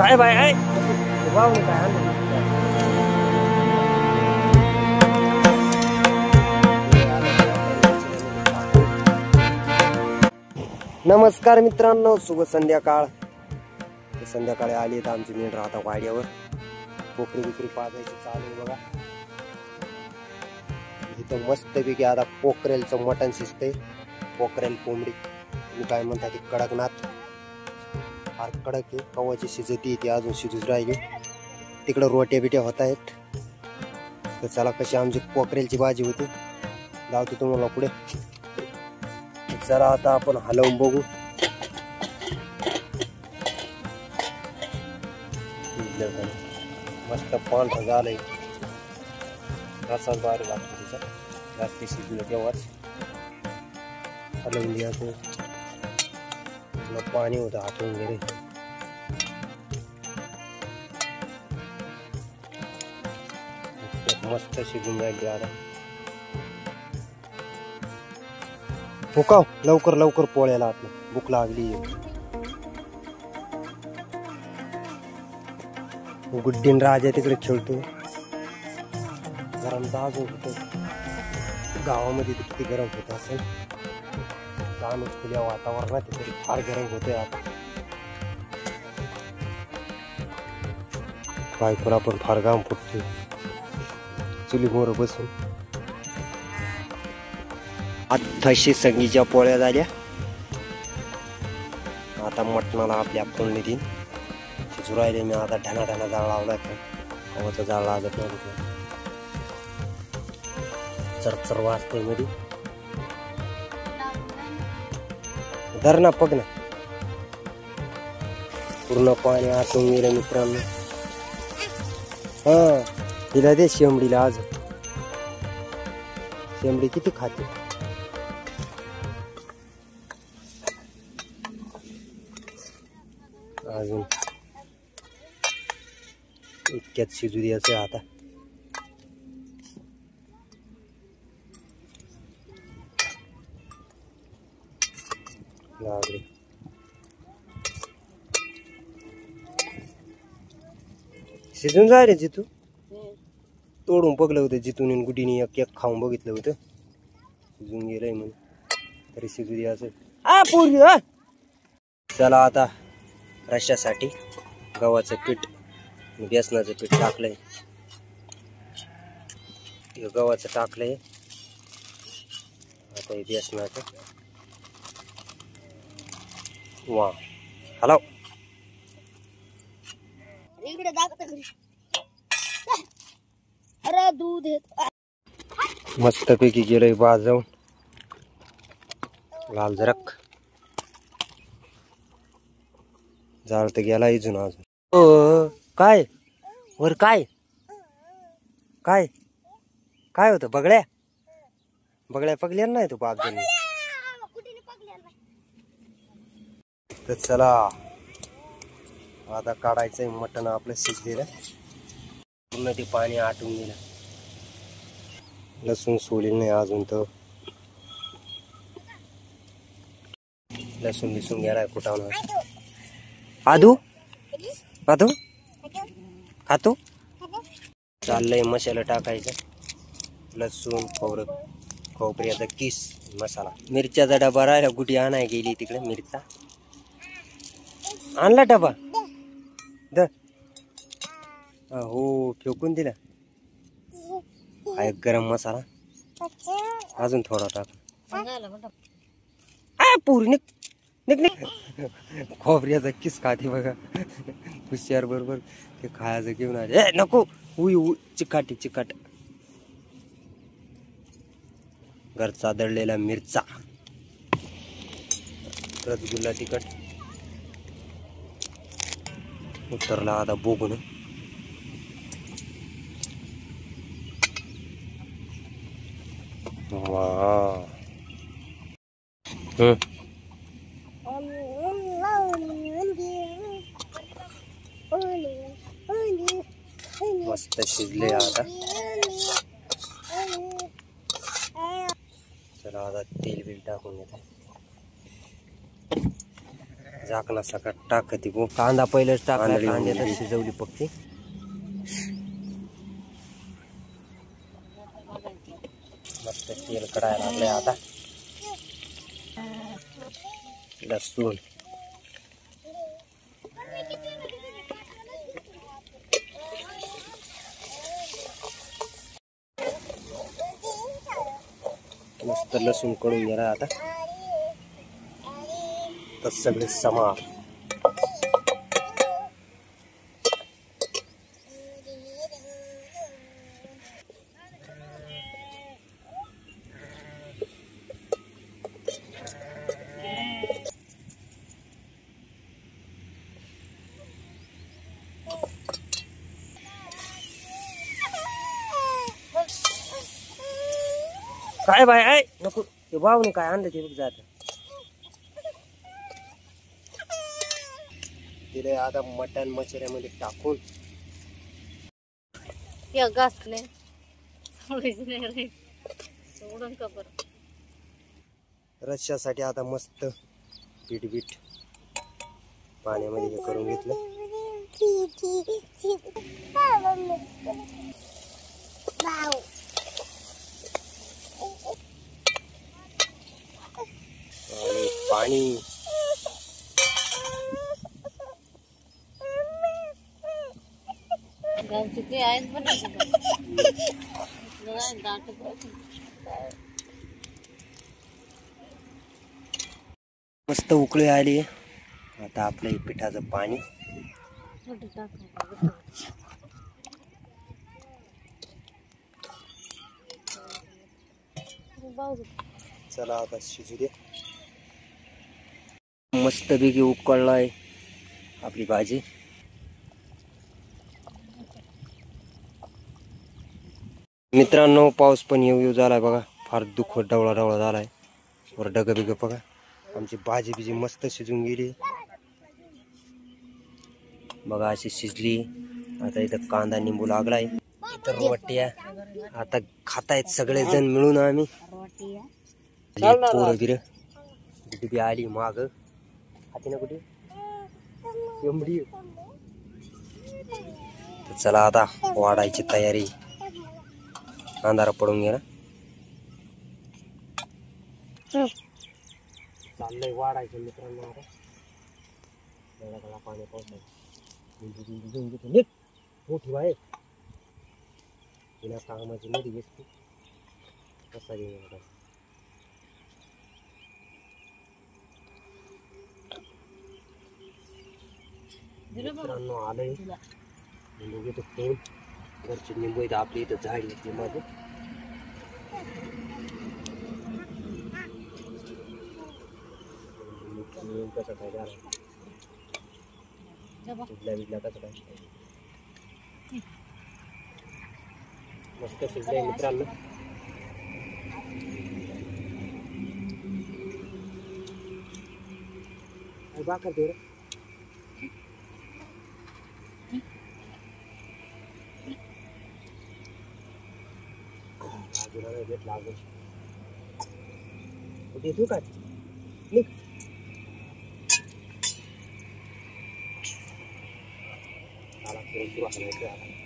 काय बाय आहे काय नमस्कार मित्रांनो, शुभ संध्याकाळ. संध्याकाळी आली तर आमची मेंढर आता वाड्यावर कोकरी बिकरी पाजायची चालू आहे बघा. इथं मस्तपैकी आता पोकरेलचं मटण शिजतंय. पोकरेल कोंबडी तुम्ही काय म्हणता ती कडकनाथ, फार कडक आहे. कवाची शिजती ती अजून शिजूच राहिली. तिकडं रोट्या बिट्या होत आहेत. तर चला कशी आमची पोकरेलची भाजी होती लावतो तुम्हाला पुढे. जरा आता आपण हलवून बघू. मस्त पांढर झालंय. रसाच बाहेर लागतो तिचा, जास्त शिजलं तेव्हाच हलवून द्यायचं. पाणी होतं हातून गेले. मस्त शिजून जाईल. आता फुकाव लवकर लवकर पोळ्याला, आपलं भूक लागली. गुड्डीन राजा तिकडे खेळतो. गरम दाज होत गावामध्ये किती गरम होत असेल. ताणूच खुल्या वातावरणात तरी फार गरम होतंय. आता बायकोला पण फार घाम फुटते चुलीमोर बसून. आत्ताशी संगीच्या पोळ्या झाल्या. आता मटणाला आपल्या फोडणी देईन. शिजू मी आता ढाना जाळ लावलाय. हवाचा जाळ लागत नाही. चरचर वाजतोय मध्ये. धर ना पग ना. पूर्ण पाणी आटून गेलं मित्रांनो. हा तिला दे शेंबडीला. आज शेंबडी किती खाते. अजून इतक्यात शिजू द्यायचं आता. लागले शिजून जाय रे. जितू तोडून बघलं होतं. जितून गुडीने एक एक खाऊन बघितलं होतं. शिजून गेलंय म्हणून तरी शिजू द्यायचं. चला आता रश्श्यासाठी गव्हाचं पीठ बेसनाचं पीठ टाकलंय. गव्हाचं टाकलंय. आता हे बेसनाचं वा हॅलो दूध मस्तपैकी गेलंय बाजावून. लाल जरक जाळ तर गेला इजून. अजून काय वर काय काय काय होतं. बगड्या बगड्या पगल्या नाही तो बाप जण. तर चला आता काढायचंय मटण आपलं शिजलेलं. पूर्ण ते पाणी आटून गेलं. लसूण सोडलेलं नाही अजून. तर लसूण बिसून गेलाय कुठावर. आदू आदू खातो. चाललंय मसाला टाकायचा. लसूण खोबऱ्याचा किस मसाला. मिरच्याचा डबा राहिला. गुटी आणाय गेली तिकडे. मिरचा आणला डबा दर. हो फेकून दिला. गरम मसाला अजून थोडा टाक. पुरी निक निक निक. खोबऱ्याचा किस खाते बघा. हुशार बरोबर ते खायचं घेऊन आले. नको उई चिकाटी चिकाट. घरचा दळलेला मिरचा. रसगुल्ला तिखट उतरला आता बोगून. वा मस्त शिजले आता. चला आता तेल बिल टाकून घेत. झाकणा सकाळ टाकते गो. कांदा पहिलेच टाकला, कांद्यात शिजवली पक्की. मस्त तेल कढायला लागले आता. लसूण मस्त लसूण कढून गेला आता. तर सगळे समा काय बाय आहे नको ते भाऊने काय आणलं ते बघ जात. तिथे आता मटण मच्छऱ्यामध्ये टाकून रश्श्यासाठी आता मस्त पीठ बीठ पाण्यामध्ये हे करून घेतलं. आणि पाणी मस्त उकळी आली. आता आपलं हे पिठाचं पाणी चला आता शिजू दे. मस्त पैकी उकळलाय आपली भाजी. मित्रांनो पाऊस पण येऊ झालाय बघा. फार दुःख डवळा डवळा झालाय. वर डग बिग बघा. आमची भाजी बिजी मस्त शिजून गेली बघा. अशी शिजली. आता इथं कांदा निंबू लागलाय. इथं रोट्या आता खातायत सगळे जण मिळून. आम्ही पोरं बिर कुठे आली माग हाती ना कुठे एवढी. चला आता वाढायची तयारी. अंधारा पडून गेला. चाललंय वाढायचं मित्रांनो. आता पाणी पावसाळ्यात मोठी बाय बिना कामाची मोठी घेतली कसा घेऊन मित्रांनो आलंय. निंबू घेतो फोन. घरचे निंबू इथं आपली इथं झाडी येते माझं. कसा काय झाला विडला कसं काय मस्त शिजलंय मित्रांनो. भाकर दे रे. लागून तू काय सुरू